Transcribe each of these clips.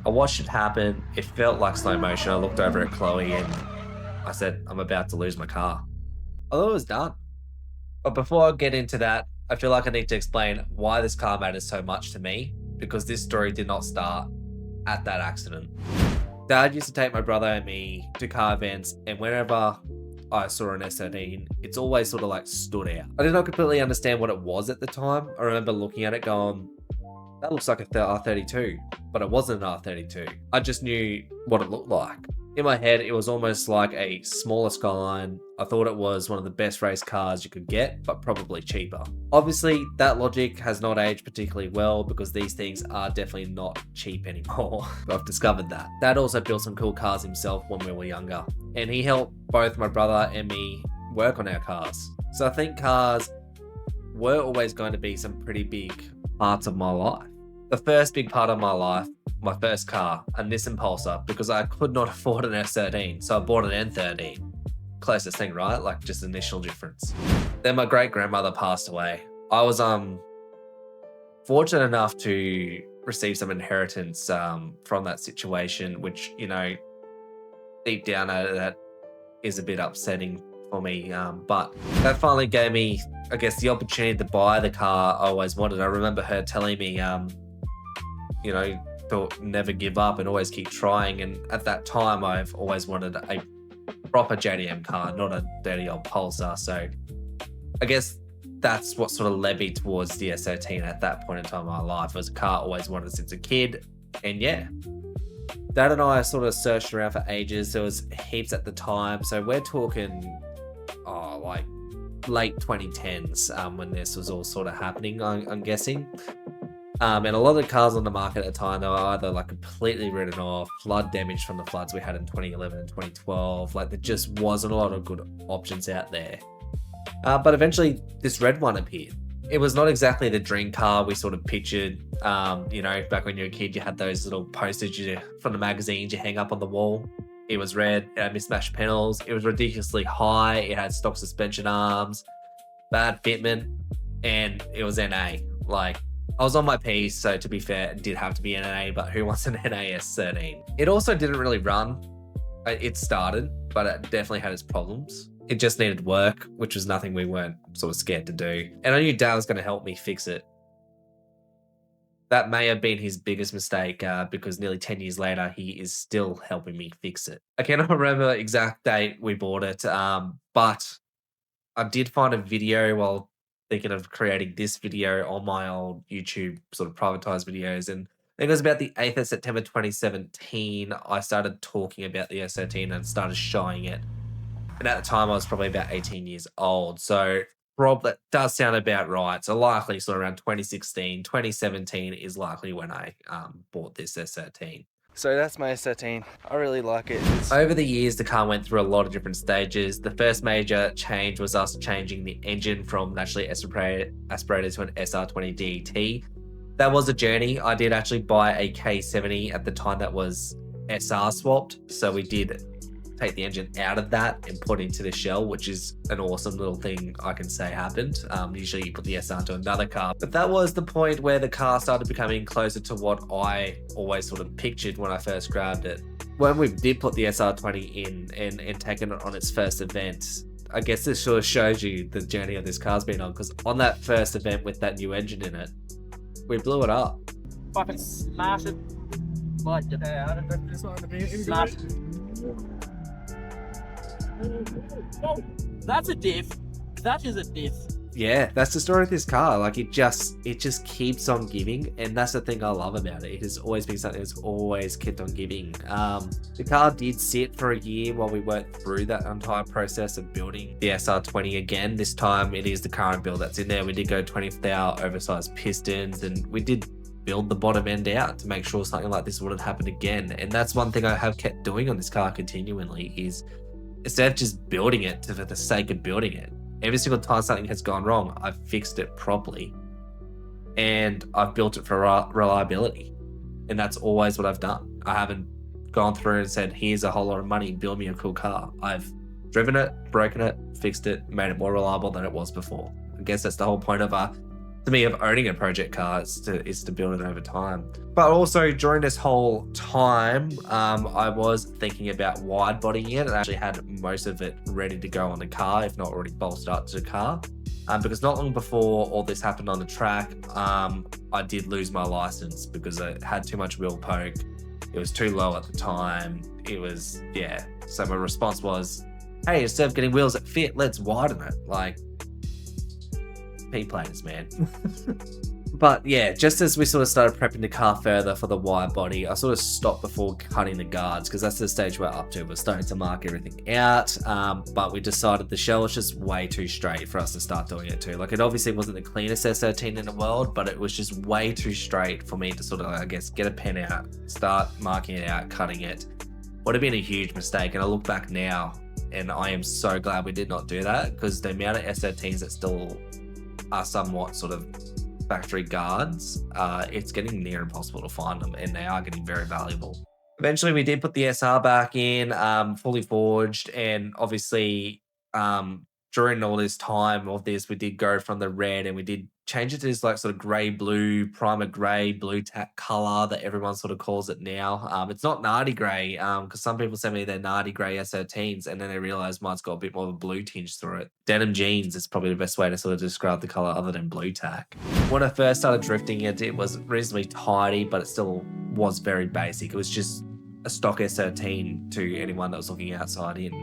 I watched it happen. It felt like slow motion. I looked over at Chloe and I said, I'm about to lose my car. I thought it was done. But before I get into that, I feel like I need to explain why this car matters so much to me, because this story did not start at that accident. Dad used to take my brother and me to car events, and whenever I saw an S13, it's always sort of like stood out. I did not completely understand what it was at the time. I remember looking at it going, that looks like a R32, but it wasn't an R32. I just knew what it looked like. In my head, it was almost like a smaller Skyline. I thought it was one of the best race cars you could get, but probably cheaper. Obviously, that logic has not aged particularly well because these things are definitely not cheap anymore. I've discovered that. Dad also built some cool cars himself when we were younger, and he helped both my brother and me work on our cars. So I think cars were always going to be some pretty big parts of my life. The first big part of my life, my first car, a Nissan Pulsar, because I could not afford an S13, so I bought an N13. Closest thing, right? Like just initial difference. Then my great grandmother passed away. I was fortunate enough to receive some inheritance from that situation, which, you know, deep down that is a bit upsetting for me. But that finally gave me, I guess, the opportunity to buy the car I always wanted. I remember her telling me, you know, to never give up and always keep trying. And at that time, I've always wanted a proper JDM car, not a dirty old Pulsar. So I guess that's what sort of led me towards the S13 at that point in time in my life. It was a car I always wanted since a kid. And yeah, Dad and I sort of searched around for ages. There was heaps at the time. So we're talking, like late 2010s when this was all sort of happening, I'm guessing. And a lot of the cars on the market at the time, they were either like completely written off, flood damage from the floods we had in 2011 and 2012. Like there just wasn't a lot of good options out there. But eventually this red one appeared. It was not exactly the dream car we sort of pictured. You know, back when you were a kid, you had those little posters from the magazines you hang up on the wall. It was red, it had mismatched panels, it was ridiculously high, it had stock suspension arms, bad fitment, and it was NA. Like, I was on my piece, so to be fair, it did have to be NA, but who wants an NAS 13? It also didn't really run. It started, but it definitely had its problems. It just needed work, which was nothing we weren't sort of scared to do. And I knew Dad was going to help me fix it. That may have been his biggest mistake because nearly 10 years later, he is still helping me fix it. I cannot remember the exact date we bought it, but I did find a video while thinking of creating this video on my old YouTube sort of privatized videos. And I think it was about the 8th of September 2017, I started talking about the S13 and started showing it. And at the time, I was probably about 18 years old. So that does sound about right. So likely sort of around 2016, 2017 is likely when I bought this S13. So that's my S13. I really like it. Over the years, the car went through a lot of different stages. The first major change was us changing the engine from naturally aspirated to an SR20 DET. That was a journey. I did actually buy a K70 at the time that was SR swapped. So we did take the engine out of that and put into the shell, which is an awesome little thing I can say happened. Usually you put the SR into another car, but that was the point where the car started becoming closer to what I always sort of pictured when I first grabbed it. When we did put the SR20 in and taken it on its first event, I guess this sort of shows you the journey of this car's been on, because on that first event with that new engine in it, we blew it up. Fucking smash it. What? Smash it. That's a diff. That is a diff. Yeah, that's the story of this car. Like it just keeps on giving, and that's the thing I love about it. It has always been something that's always kept on giving. The car did sit for a year while we went through that entire process of building the SR20 again. This time it is the current build that's in there. We did go 20th hour oversized pistons, and we did build the bottom end out to make sure something like this wouldn't happen again. And that's one thing I have kept doing on this car continually is, instead of just building it for the sake of building it, every single time something has gone wrong, I've fixed it properly. And I've built it for reliability. And that's always what I've done. I haven't gone through and said, here's a whole lot of money, build me a cool car. I've driven it, broken it, fixed it, made it more reliable than it was before. I guess that's the whole point of to me of owning a project car is to build it over time. But also during this whole time, I was thinking about wide bodying it, and I actually had most of it ready to go on the car, if not already bolstered up to the car. Because not long before all this happened on the track, I did lose my license because I had too much wheel poke. It was too low at the time. It was, yeah. So my response was, hey, instead of getting wheels that fit, let's widen it. Like, P-planers, man. But yeah, just as we sort of started prepping the car further for the wide body, I sort of stopped before cutting the guards because that's the stage we're up to. We're starting to mark everything out, but we decided the shell was just way too straight for us to start doing it too. Like, it obviously wasn't the cleanest S13 in the world, but it was just way too straight for me to sort of, I guess, get a pen out, start marking it out, cutting it. Would have been a huge mistake, and I look back now, and I am so glad we did not do that, because the amount of S13s that still are somewhat sort of factory guards, it's getting near impossible to find them, and they are getting very valuable. Eventually we did put the SR back in, fully forged, and obviously during all this time of this, we did go from the red and we did change it to this like sort of grey blue, primer grey, blue tack color that everyone sort of calls it now. It's not Nardi grey, because some people send me their Nardi grey S13s and then they realize mine's got a bit more of a blue tinge through it. Denim jeans is probably the best way to sort of describe the color other than blue tack. When I first started drifting it, it was reasonably tidy, but it still was very basic. It was just a stock S13 to anyone that was looking outside in.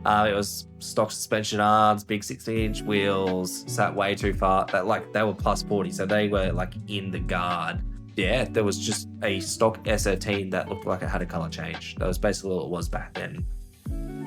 It was stock suspension arms, big 16-inch wheels, sat way too far. They were plus 40, so they were like in the guard. Yeah, there was just a stock S13 that looked like it had a color change. That was basically all it was back then.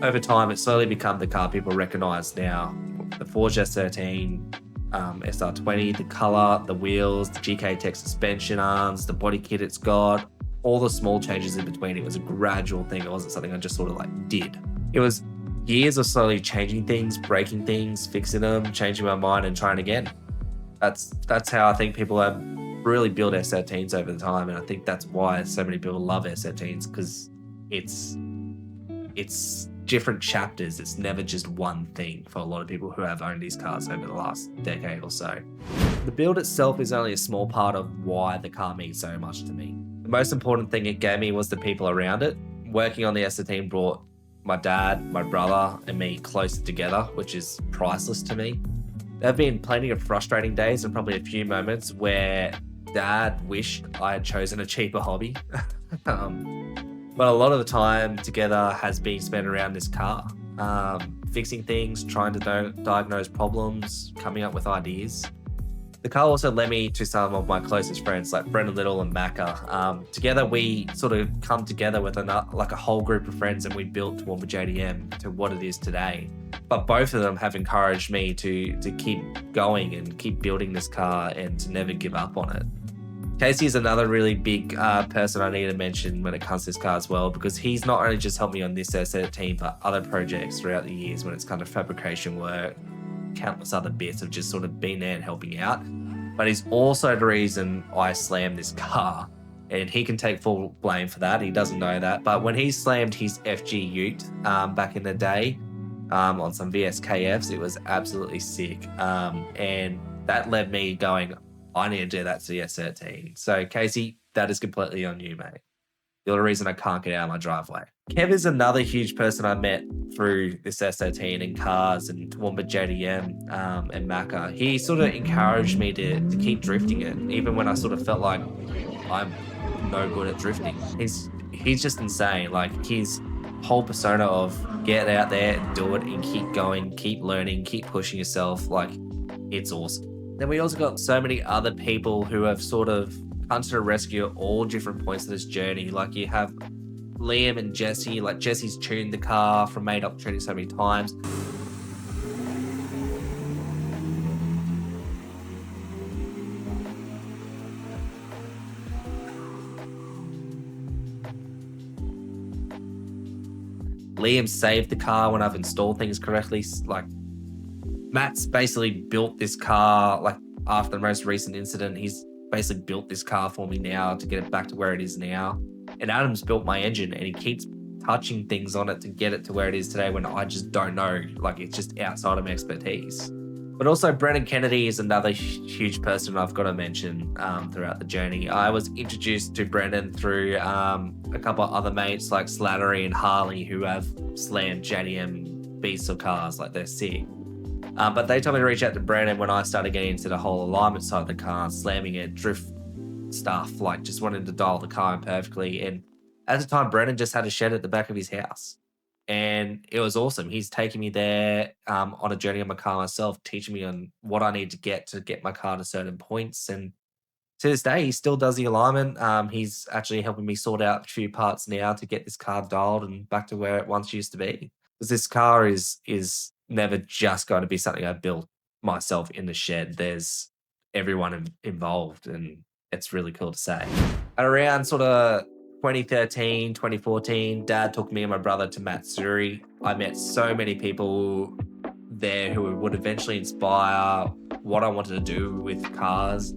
Over time, it's slowly become the car people recognize now. The Forged S13, SR20, the color, the wheels, the GK Tech suspension arms, the body kit it's got, all the small changes in between. It was a gradual thing. It wasn't something I just sort of like did. It was years of slowly changing things, breaking things, fixing them, changing my mind and trying again. That's how I think people have really built S13s over the time, and I think that's why so many people love S13s, because it's different chapters. It's never just one thing for a lot of people who have owned these cars over the last decade or so. The build itself is only a small part of why the car means so much to me. The most important thing it gave me was the people around it. Working on the S13 brought my dad, my brother, and me closer together, which is priceless to me. There have been plenty of frustrating days and probably a few moments where Dad wished I had chosen a cheaper hobby. But a lot of the time together has been spent around this car, fixing things, trying to diagnose problems, coming up with ideas. The car also led me to some of my closest friends like Brendan Little and Macca. Together we sort of come together with a whole group of friends, and we built Toowoomba JDM to what it is today. But both of them have encouraged me to keep going and keep building this car and to never give up on it. Casey is another really big person I need to mention when it comes to this car as well, because he's not only just helped me on this S13, but other projects throughout the years when it's kind of fabrication work, countless other bits of just sort of being there and helping out. But he's also the reason I slammed this car, and he can take full blame for that. He doesn't know that, but when he slammed his FG Ute back in the day on some VSKFs, it was absolutely sick, and that led me going, I need to do that to the S13. So Casey, that is completely on you, mate. You're the reason I can't get out of my driveway. Kev is another huge person I met through this S13 and cars and Toowoomba JDM and Macca. He sort of encouraged me to keep drifting it, even when I sort of felt like I'm no good at drifting. He's just insane. Like, his whole persona of get out there and do it and keep going, keep learning, keep pushing yourself, like, it's awesome. Then we also got so many other people who have sort of come to the rescue at all different points of this journey. Like, you have Liam and Jesse. Like, Jesse's tuned the car from made up tuning so many times. Liam saved the car when I've installed things correctly. Like, Matt's basically built this car, like, after the most recent incident. He's basically built this car for me now to get it back to where it is now. And Adam's built my engine, and he keeps touching things on it to get it to where it is today when I just don't know. Like, it's just outside of my expertise. But also Brennan Kennedy is another huge person I've got to mention throughout the journey. I was introduced to Brennan through a couple of other mates like Slattery and Harley who have slammed JDM beasts of cars, like they're sick. But they told me to reach out to Brennan when I started getting into the whole alignment side of the car, slamming it, drift stuff, like just wanting to dial the car in perfectly. And at the time, Brennan just had a shed at the back of his house. And it was awesome. He's taking me there on a journey on my car myself, teaching me on what I need to get my car to certain points. And to this day, he still does the alignment. He's actually helping me sort out a few parts now to get this car dialed and back to where it once used to be. Because this car is never just going to be something I built myself in the shed. There's everyone involved, and it's really cool to say. At around sort of 2013, 2014, Dad took me and my brother to Matsuri. I met so many people there who would eventually inspire what I wanted to do with cars.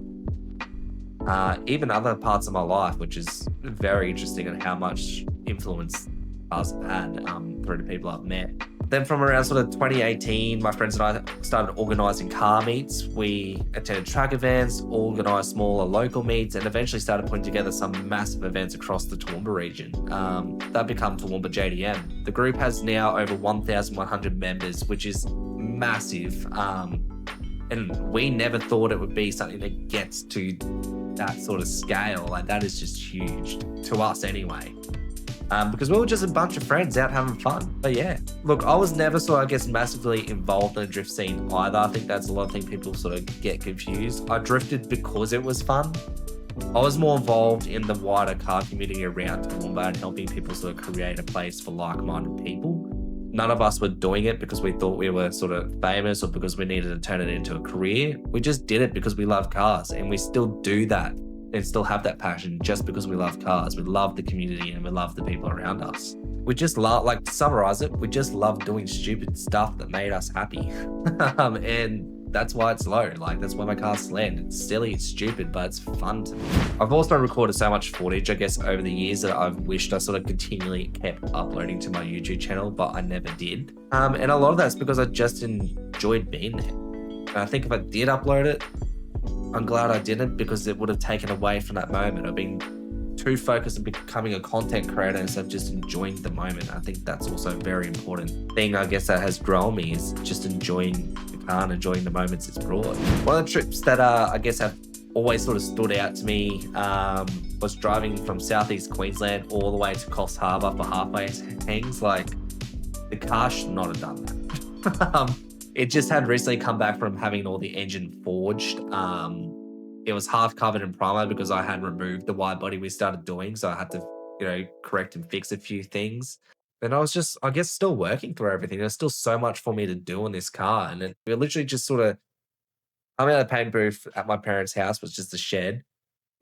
Even other parts of my life, which is very interesting on how much influence cars have had through the people I've met. Then from around sort of 2018, my friends and I started organising car meets. We attended track events, organised smaller local meets, and eventually started putting together some massive events across the Toowoomba region. That became Toowoomba JDM. The group has now over 1,100 members, which is massive. And we never thought it would be something that gets to that sort of scale. Like, that is just huge, to us anyway. Because we were just a bunch of friends out having fun. But yeah, look, I was never sort of, I guess, massively involved in the drift scene either. I think that's a lot of things people sort of get confused. I drifted because it was fun. I was more involved in the wider car community around Toowoomba and helping people sort of create a place for like-minded people. None of us were doing it because we thought we were sort of famous or because we needed to turn it into a career. We just did it because we love cars, and we still do that and still have that passion just because we love cars. We love the community and we love the people around us. We just love, like, to summarize it, we just love doing stupid stuff that made us happy. And that's why it's low. Like, that's why my car's slammed. It's silly, it's stupid, but it's fun to me. I've also recorded so much footage, I guess, over the years that I've wished I sort of continually kept uploading to my YouTube channel, but I never did. And a lot of that's because I just enjoyed being there. And I think if I did upload it, I'm glad I didn't, because it would have taken away from that moment. I've been too focused on becoming a content creator instead of just enjoying the moment. I think that's also a very important thing, I guess, that has grown me, is just enjoying the car and enjoying the moments it's brought. One of the trips that I guess have always sort of stood out to me was driving from southeast Queensland all the way to Coffs Harbour for halfway hangs. Like, the car should not have done that. It just had recently come back from having all the engine forged. It was half covered in primer because I had removed the wide body we started doing. So I had to, correct and fix a few things. And I was just, I guess, still working through everything. There's still so much for me to do on this car. And we literally just sort of, coming out of the paint booth at my parents' house was just a shed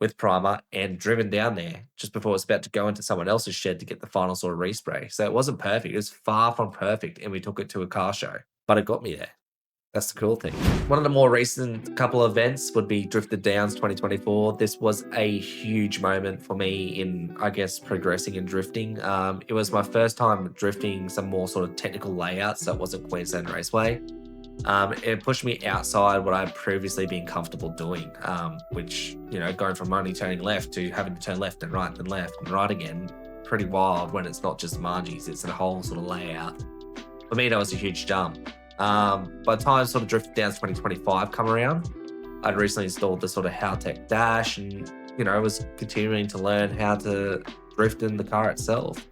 with primer, and driven down there just before it was about to go into someone else's shed to get the final sort of respray. So it wasn't perfect. It was far from perfect. And we took it to a car show. But it got me there. That's the cool thing. One of the more recent couple of events would be Drifted Downs 2024. This was a huge moment for me in, I guess, progressing and drifting. It was my first time drifting some more sort of technical layouts that wasn't Queensland Raceway. It pushed me outside what I'd previously been comfortable doing, which, going from only turning left to having to turn left and right and left and right again, pretty wild when it's not just margies, it's a whole sort of layout. For me, that was a huge jump. By the time sort of Drifted Downs 2025 come around, I'd recently installed the sort of Howtech dash and, was continuing to learn how to drift in the car itself.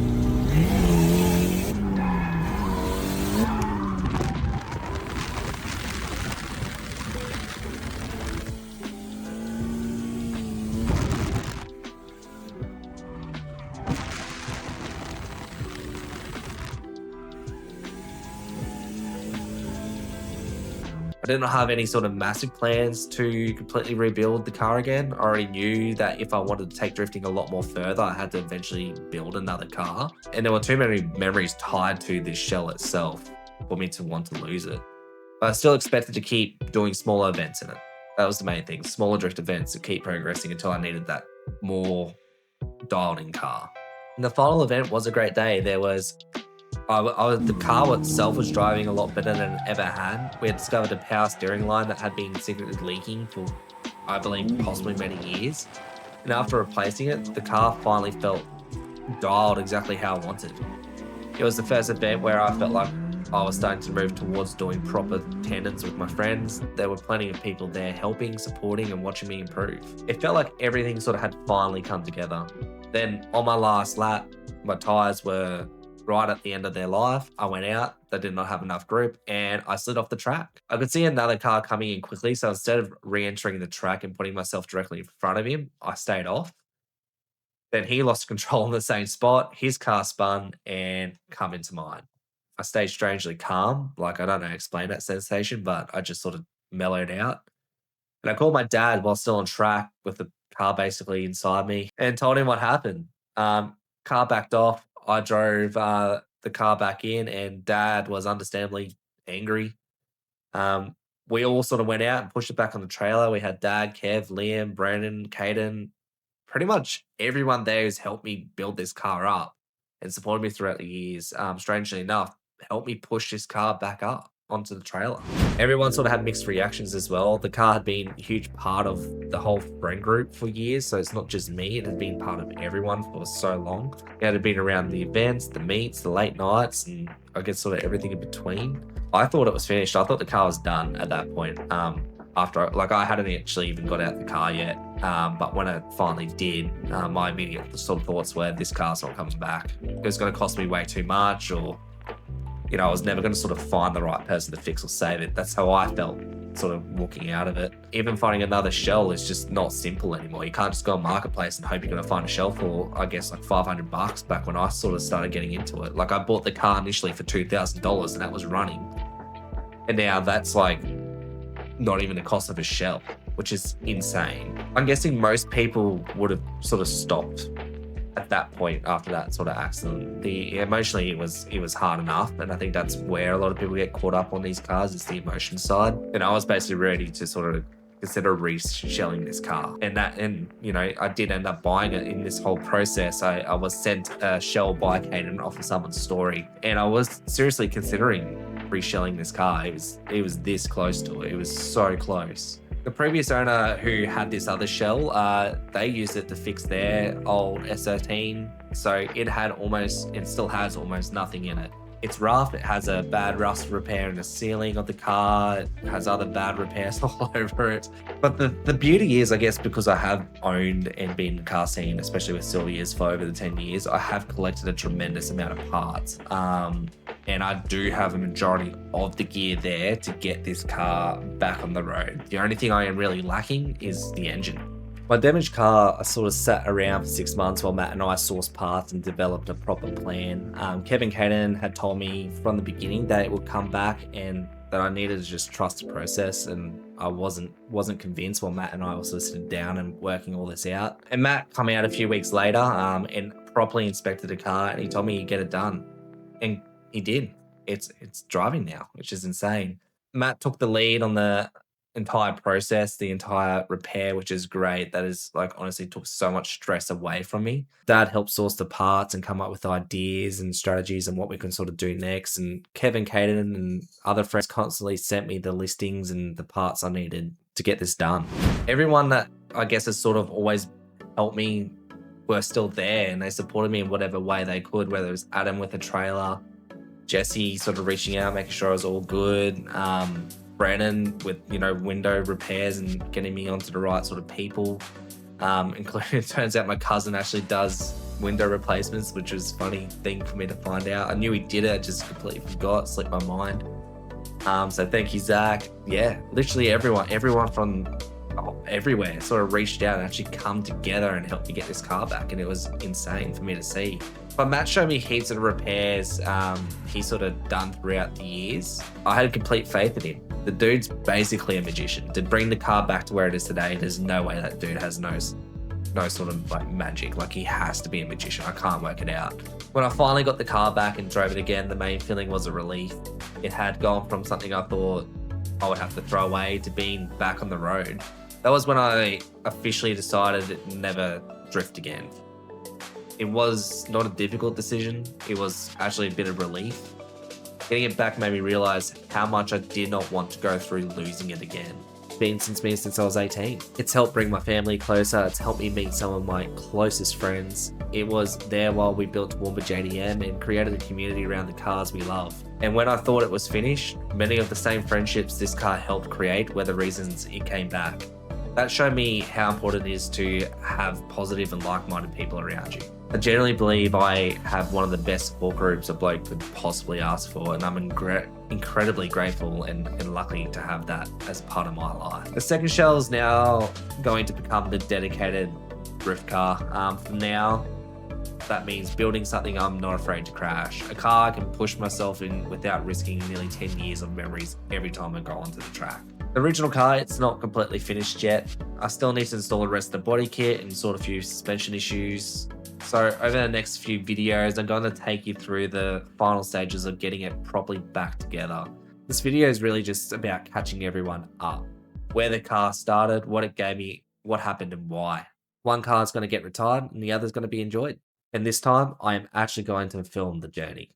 I didn't have any sort of massive plans to completely rebuild the car again. I already knew that if I wanted to take drifting a lot more further, I had to eventually build another car. And there were too many memories tied to this shell itself for me to want to lose it. But I still expected to keep doing smaller events in it. That was the main thing, smaller drift events to keep progressing until I needed that more dialed in car. And the final event was a great day. There was The car itself was driving a lot better than it ever had. We had discovered a power steering line that had been secretly leaking for, I believe, possibly many years. And after replacing it, the car finally felt dialed exactly how I wanted. It was the first event where I felt like I was starting to move towards doing proper tendons with my friends. There were plenty of people there helping, supporting, and watching me improve. It felt like everything sort of had finally come together. Then on my last lap, my tires were right at the end of their life. I went out, they did not have enough grip, and I slid off the track. I could see another car coming in quickly, so instead of re-entering the track and putting myself directly in front of him, I stayed off. Then he lost control in the same spot, his car spun and come into mine. I stayed strangely calm, like I don't know how to explain that sensation, but I just sort of mellowed out. And I called my dad while still on track with the car basically inside me and told him what happened. Car backed off. I drove the car back in, and dad was understandably angry. We all sort of went out and pushed it back on the trailer. We had dad, Kev, Liam, Brandon, Caden, pretty much everyone there who's helped me build this car up and supported me throughout the years, strangely enough, helped me push this car back up onto the trailer. Everyone sort of had mixed reactions as well. The car had been a huge part of the whole friend group for years, so it's not just me, it had been part of everyone for so long. It had been around the events, the meets, the late nights, and I guess sort of everything in between. I thought it was finished. I thought the car was done at that point. After, like, I hadn't actually even got out the car yet, but when I finally did, my immediate sort of thoughts were, this car's not coming back. It was going to cost me way too much, or I was never going to sort of find the right person to fix or save it. That's how I felt sort of walking out of it. Even finding another shell is just not simple anymore. You can't just go on Marketplace and hope you're going to find a shell for, I guess, like $500 back when I sort of started getting into it. Like, I bought the car initially for $2,000 and that was running. And now that's like not even the cost of a shell, which is insane. I'm guessing most people would have sort of stopped at that point after that sort of accident. Emotionally, it was hard enough, and I think that's where a lot of people get caught up on these cars, is the emotion side. And I was basically ready to sort of consider reshelling this car, and I did end up buying it. In this whole process, I was sent a shell by Caden off of someone's story, and I was seriously considering reshelling this car. It was this close to it. It was so close. The previous owner who had this other shell, they used it to fix their old S13. So it had it still has almost nothing in it. It's rough. It has a bad rust repair in the ceiling of the car. It has other bad repairs all over it. But the beauty is, I guess, because I have owned and been in the car scene, especially with Sylvia's for over the 10 years, I have collected a tremendous amount of parts. And I do have a majority of the gear there to get this car back on the road. The only thing I am really lacking is the engine. My damaged car, I sort of sat around for 6 months while Matt and I sourced parts and developed a proper plan. Kevin Caden had told me from the beginning that it would come back and that I needed to just trust the process, and I wasn't convinced while Matt and I were sort of sitting down and working all this out. And Matt came out a few weeks later and properly inspected the car, and he told me he'd get it done. And he did. It's driving now, which is insane. Matt took the lead on the entire process, the entire repair, which is great. That is, like, honestly took so much stress away from me. Dad helped source the parts and come up with ideas and strategies and what we can sort of do next. And Kevin, Caden, and other friends constantly sent me the listings and the parts I needed to get this done. Everyone that I guess has sort of always helped me were still there, and they supported me in whatever way they could, whether it was Adam with a trailer, Jesse sort of reaching out, making sure I was all good, Brandon with, window repairs and getting me onto the right sort of people, including, it turns out my cousin actually does window replacements, which was a funny thing for me to find out. I knew he did it, I just completely forgot, slipped my mind. So thank you, Zach. Yeah, literally everyone from everywhere sort of reached out and actually come together and helped me get this car back, and it was insane for me to see. But Matt showed me heaps of repairs he sort of done throughout the years. I had complete faith in him. The dude's basically a magician. To bring the car back to where it is today, there's no way that dude has no sort of like magic. Like, he has to be a magician. I can't work it out. When I finally got the car back and drove it again, the main feeling was a relief. It had gone from something I thought I would have to throw away to being back on the road. That was when I officially decided to never drift again. It was not a difficult decision. It was actually a bit of relief. Getting it back made me realize how much I did not want to go through losing it again. Been since I was 18. It's helped bring my family closer. It's helped me meet some of my closest friends. It was there while we built Toowoomba JDM and created a community around the cars we love. And when I thought it was finished, many of the same friendships this car helped create were the reasons it came back. That showed me how important it is to have positive and like-minded people around you. I generally believe I have one of the best support groups a bloke could possibly ask for, and I'm incredibly grateful and lucky to have that as part of my life. The second shell is now going to become the dedicated drift car. From now, that means building something I'm not afraid to crash. A car I can push myself in without risking nearly 10 years of memories every time I go onto the track. The original car, it's not completely finished yet. I still need to install the rest of the body kit and sort a few suspension issues. So over the next few videos, I'm going to take you through the final stages of getting it properly back together. This video is really just about catching everyone up. Where the car started, what it gave me, what happened and why. One car is going to get retired and the other is going to be enjoyed. And this time, I am actually going to film the journey.